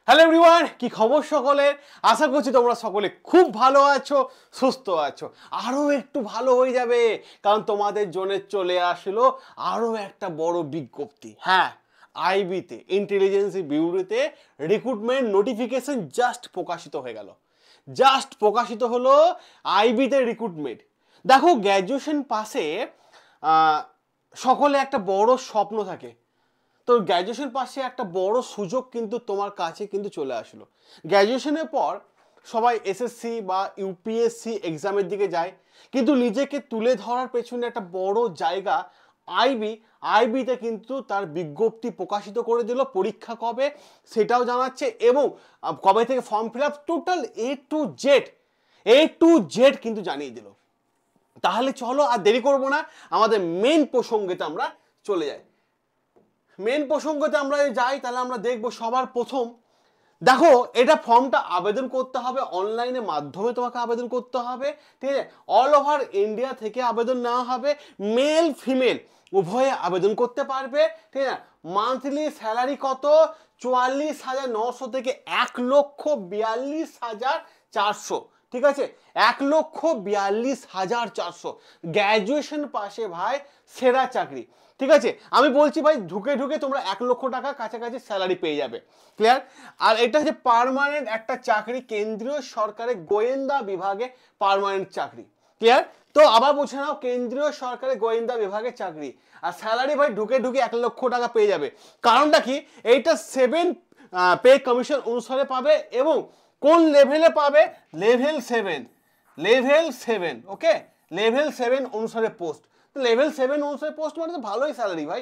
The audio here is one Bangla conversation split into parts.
হ্যালো এভরিওয়ান, কি খবর সকলের? আশা করছি তোমরা সকলে খুব ভালো আছো, সুস্থ আছো। আরও একটু ভালো হয়ে যাবে, কারণ তোমাদের জন্য চলে আসলো আরও একটা বড় বিজ্ঞপ্তি। হ্যাঁ, আইবিতে, ইন্টেলিজেন্সি ব্যুরোতে রিক্রুটমেন্ট নোটিফিকেশন জাস্ট প্রকাশিত হয়ে গেল। জাস্ট প্রকাশিত হলো আইবিতে রিক্রুটমেন্ট। দেখো, গ্র্যাজুয়েশন পাশে সকলে একটা বড় স্বপ্ন থাকে। তো গ্র্যাজুয়েশন পাশে একটা বড় সুযোগ কিন্তু তোমার কাছে কিন্তু চলে আসলো। গ্র্যাজুয়েশনের পর সবাই এসএসসি বা ইউপিএসসি এক্সামের দিকে যায়, কিন্তু নিজেকে তুলে ধরার পেছনে একটা বড় জায়গা আইবিতে কিন্তু তার বিজ্ঞপ্তি প্রকাশিত করে দিল। পরীক্ষা কবে সেটাও জানাচ্ছে, এবং কবে থেকে form fill up, total A to Z কিন্তু জানিয়ে দিল। তাহলে চলো আর দেরি করবো না, আমাদের মেন প্রসঙ্গেতে আমরা চলে যাই। মেন প্রসঙ্গতে আমরা যাই, তাহলে আমরা দেখবো সবার প্রথম। দেখো, এটা ফর্মটা আবেদন করতে হবে অনলাইনের মাধ্যমে, তোমাকে আবেদন করতে হবে, ঠিক আছে? অল ওভার ইন্ডিয়া থেকে আবেদন নেওয়া হবে, মেল ফিমেল উভয়ে আবেদন করতে পারবে, ঠিক আছে? মান্থলি স্যালারি কত? 44,900 থেকে 1,42,400, ঠিক আছে? 1,42,400 গ্র্যাজুয়েশন পাশে ভাই সেরা চাকরি, ঠিক আছে? আমি বলছি ভাই, ঢুকে ঢুকে তোমরা 1,00,000 টাকা কাছাকাছি স্যালারি পেয়ে যাবে। ক্লিয়ার? আর এটা হচ্ছে পার্মানেন্ট একটা চাকরি, কেন্দ্রীয় সরকারের গোয়েন্দা বিভাগে পার্মানেন্ট চাকরি। ক্লিয়ার? তো আবার বুঝে নাও, কেন্দ্রীয় সরকারের গোয়েন্দা বিভাগের চাকরি, আর স্যালারি ভাই ঢুকে ঢুকে 1,00,000 টাকা পেয়ে যাবে। কারণটা কি? এইটা 7 পে কমিশন অনুসারে পাবে, এবং কোন লেভেলে পাবে? লেভেল 7, ওকে? লেভেল 7 অনুসারে পোস্ট। লেভেল 7 অনুসারে পোস্ট মানে তো ভালোই স্যালারি ভাই।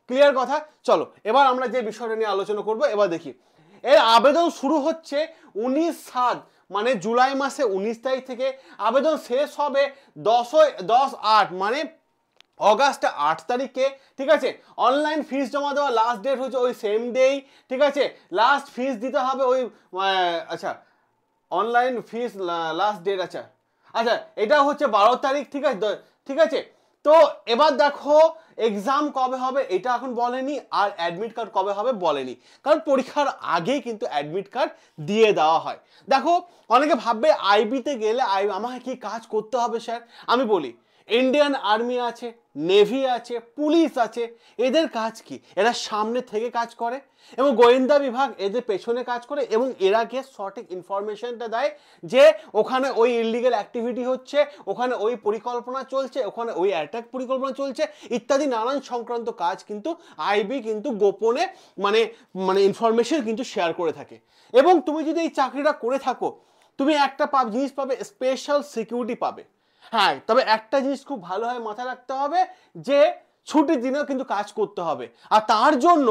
ক্লিয়ার কথা? চলো এবার আমরা যে বিষয়টা নিয়ে আলোচনা করব, এবার দেখি। এর আবেদন শুরু হচ্ছে 19/7, মানে জুলাই মাসে 19 তারিখ থেকে। আবেদন শেষ হবে 10/8, মানে অগাস্ট 8 তারিখে, ঠিক আছে? অনলাইন ফিস জমা দেওয়া লাস্ট ডেট হচ্ছে ওই সেম ডেই, ঠিক আছে? লাস্ট ফিস দিতে হবে ওই আচ্ছা, অনলাইন ফিস লাস্ট ডেট, আচ্ছা আচ্ছা, এটা হচ্ছে 12 তারিখ, ঠিক আছে? ঠিক আছে, তো এবার দেখো এক্সাম কবে হবে এটা এখন বলেনি, আর অ্যাডমিট কার্ড কবে হবে বলেনি, কারণ পরীক্ষার আগেই কিন্তু অ্যাডমিট কার্ড দিয়ে দেওয়া হয়। দেখো, অনেকে ভাববে আইবিতে গেলে আমাকে কি কাজ করতে হবে স্যার? আমি বলি, ইন্ডিয়ান আর্মি আছে, নেভি আছে, পুলিশ আছে, এদের কাজ কি? এরা সামনে থেকে কাজ করে, এবং গোয়েন্দা বিভাগ এদের পেছনে কাজ করে, এবং এরা গিয়ে সঠিক ইনফরমেশনটা দেয় যে ওখানে ওই ইললিগাল অ্যাক্টিভিটি হচ্ছে, ওখানে ওই পরিকল্পনা চলছে, ওখানে ওই অ্যাটাক পরিকল্পনা চলছে, ইত্যাদি নানান সংক্রান্ত কাজ কিন্তু আইবি কিন্তু গোপনে মানে মানে ইনফরমেশন কিন্তু শেয়ার করে থাকে। এবং তুমি যদি এই চাকরিটা করে থাকো, তুমি একটা জিনিস পাবে, স্পেশাল সিকিউরিটি পাবে। হ্যাঁ, তবে একটা জিনিস খুব ভালোভাবে মাথায় রাখতে হবে যে ছুটির দিনেও কিন্তু কাজ করতে হবে, আর তার জন্য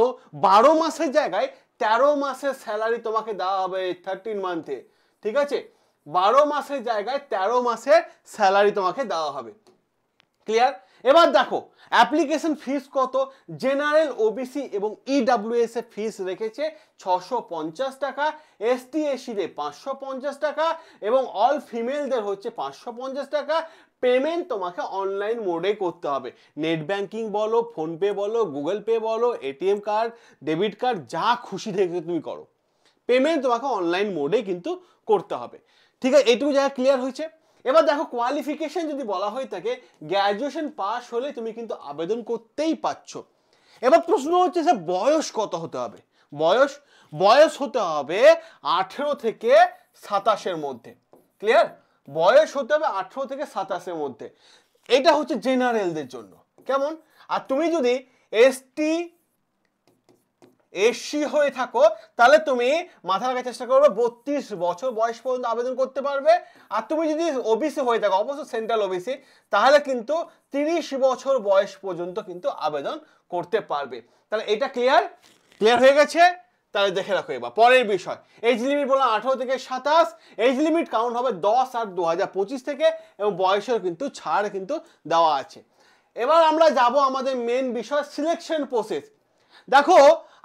12 মাসের জায়গায় 13 মাসের স্যালারি তোমাকে দেওয়া হবে 13 মান্থে, ঠিক আছে? 12 মাসের জায়গায় 13 মাসের স্যালারি তোমাকে দেওয়া হবে। ক্লিয়ার? এবার দেখো অ্যাপ্লিকেশন ফিস কত। জেনারেল, ওবিসি এবং ইডব্লিউএস এর ফিস রেখেছে 650 টাকা, এসটি এসিদের 550 টাকা, এবং অল ফিমেলদের হচ্ছে 550 টাকা। পেমেন্ট তোমাকে অনলাইন মোডে করতে হবে। নেট ব্যাংকিং বলো, ফোনপে বলো, গুগল পে বলো, এটিএম কার্ড, ডেবিট কার্ড, যা খুশি থেকে তুমি করো, পেমেন্ট তোমাকে অনলাইন মোডে কিন্তু করতে হবে। ঠিক আছে, এইটুকু জায়গা ক্লিয়ার হয়েছে? এবার দেখো, কোয়ালিফিকেশন যদি বলা হয়ে থাকে, গ্র্যাজুয়েশন পাস হলে তুমি কিন্তু আবেদন করতেই পারছ। এবার প্রশ্ন হচ্ছে যে বয়স কত হতে হবে? বয়স হতে হবে 18 থেকে 27-এর মধ্যে। ক্লিয়ার? বয়স হতে হবে 18 থেকে 27-এর মধ্যে। এটা হচ্ছে জেনারেলদের জন্য। কেমন? আর তুমি যদি এসসি হয়ে থাকো, তাহলে তুমি মাথা রাখার চেষ্টা করবে 32 বছর বয়স পর্যন্ত আবেদন করতে পারবে। আর তুমি যদি ওবিসি হয়ে থাকো, অবশ্য সেন্ট্রাল ওবিসি, তাহলে কিন্তু 30 বছর বয়স পর্যন্ত কিন্তু আবেদন করতে পারবে। তাহলে এটা ক্লিয়ার হয়ে গেছে? তাহলে দেখে রাখো এবার পরের বিষয়। এজ লিমিট বললাম 18 থেকে 27। এজ লিমিট কাউন্ট হবে 10/8/2025 থেকে, এবং বয়সের কিন্তু ছাড় কিন্তু দেওয়া আছে। এবার আমরা যাব আমাদের মেন বিষয়, সিলেকশন প্রসেস। দেখো,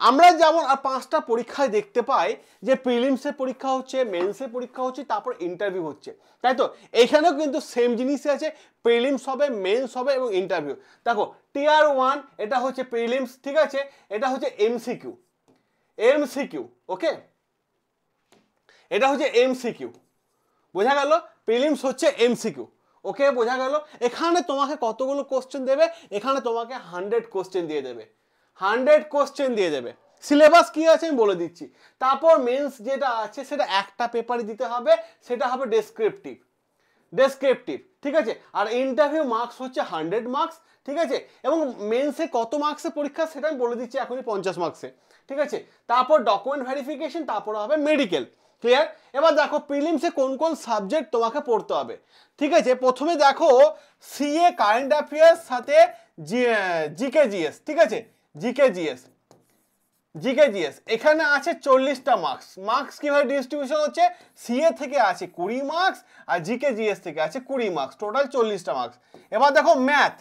আমরা যেমন আর 5টা পরীক্ষায় দেখতে পাই যে প্রিলিমসের পরীক্ষা হচ্ছে, মেন্সের পরীক্ষা হচ্ছে, তারপর ইন্টারভিউ হচ্ছে, তাই তো? এখানেও কিন্তু সেম জিনিসই আছে, প্রিলিমস হবে, মেন্স হবে এবং ইন্টারভিউ। দেখো, টিয়ার 1 এটা হচ্ছে প্রিলিমস, ঠিক আছে? এটা হচ্ছে এমসিকিউ, ওকে? এটা হচ্ছে এমসিকিউ, বোঝা গেল? প্রিলিমস হচ্ছে এমসিকিউ, ওকে বোঝা গেল? এখানে তোমাকে কতগুলো কোশ্চেন দেবে, এখানে তোমাকে 100 কোশ্চেন দিয়ে দেবে, 100 কোশ্চেন দিয়ে দেবে। সিলেবাস কি আছে আমি বলে দিচ্ছি। তারপর মেন্স যেটা আছে সেটা একটা পেপারে দিতে হবে, সেটা হবে ডেসক্রিপটিভ, ডেসক্রিপটিভ, ঠিক আছে? আর ইন্টারভিউ মার্কস হচ্ছে 100 মার্কস, ঠিক আছে? এবং মেন্সে কত মার্কসের পরীক্ষা সেটা আমি বলে দিচ্ছি এখনই, 50 মার্কসে, ঠিক আছে? তারপর ডকুমেন্ট ভেরিফিকেশন, তারপর হবে মেডিকেল, ক্লিয়ার? এবার দেখো প্রিলিমসে কোন কোন সাবজেক্ট তোমাকে পড়তে হবে, ঠিক আছে? প্রথমে দেখো সিএ কারেন্ট অ্যাফেয়ার্স সাথে জিকে জিএস, ঠিক আছে? জিকে জিএস, জিকে জিএস এখানে আছে 40টা মার্কস। মার্কস কিভাবে ডিস্ট্রিবিউশন হচ্ছে, সিএ থেকে আছে 20 মার্কস আর জিকে জিএস থেকে আছে 20 মার্কস, টোটাল 40টা মার্কস। এবার দেখো ম্যাথ,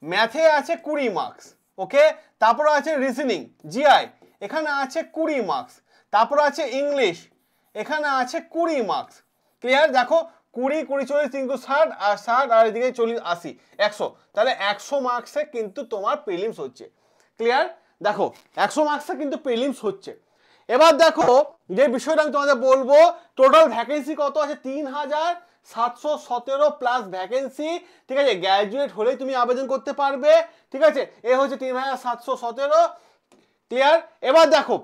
ম্যাথে আছে 20 মার্কস, ওকে? তারপর আছে রিজনিং জিআই, এখানে আছে 20 মার্কস। তারপর আছে ইংলিশ, এখানে আছে 20 মার্কস, ক্লিয়ার? দেখো 20 20 40 3 60 আর 60 আর এদিকে 40 80 100, তাহলে 100 মার্কসে কিন্তু তোমার প্রিলিমস হচ্ছে, ক্লিয়ার? দেখো 100 মার্কসে কিন্তু প্রিলিমস হচ্ছে। এবার দেখো যে বিষয়টা আমি তোমাদের বলবো, টোটাল ভ্যাকেন্সি কত আছে, 3717 প্লাস ভ্যাকেন্সি, ঠিক আছে? গ্র্যাজুয়েট হলেই তুমি আবেদন করতে পারবে, ঠিক আছে? এ হচ্ছে 3717, ক্লিয়ার? এবার দেখো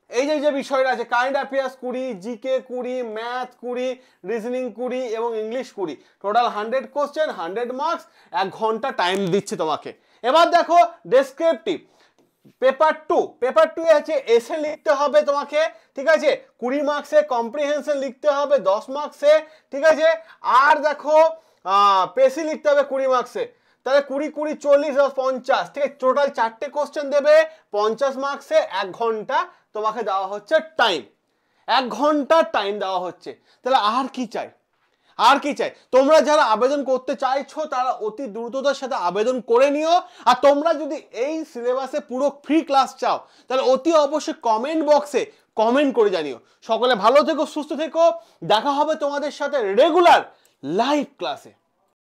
এই যে বিষয়টা আছে, current affairs 20, GK 20, math 20, reasoning 20 এবং ইংলিশ 20, টোটাল 100 কোশ্চেন, 100 মার্কস, 1 ঘন্টা টাইম দিচ্ছে তোমাকে। এবার দেখো ডেসক্রিপটিভ পেপার 2, পেপার 2 আছে এসে লিখতে হবে তোমাকে, ঠিক আছে? 20 মার্কসে, কম্প্রিহেনশন লিখতে হবে 10 মার্কসে, ঠিক আছে? আর দেখো পেসি লিখতে হবে 20 মার্কসে, তাহলে 20 20 40 50, ঠিক আছে? টোটাল 4টে কোশ্চেন দেবে 50 মার্কসে, 1 ঘন্টা তোমাকে দেওয়া হচ্ছে টাইম, 1 ঘন্টা টাইম দেওয়া হচ্ছে। তাহলে আর কি চাই, আর কি চাই? তোমরা যারা আবেদন করতে চাইছো তারা অতি দ্রুততার সাথে আবেদন করে নিও। আর তোমরা যদি এই সিলেবাসে পুরো ফ্রি ক্লাস চাও তাহলে অতি অবশ্যই কমেন্ট বক্সে কমেন্ট করে জানিও। সকলে ভালো থেকো, সুস্থ থেকো, দেখা হবে তোমাদের সাথে রেগুলার লাইভ ক্লাসে।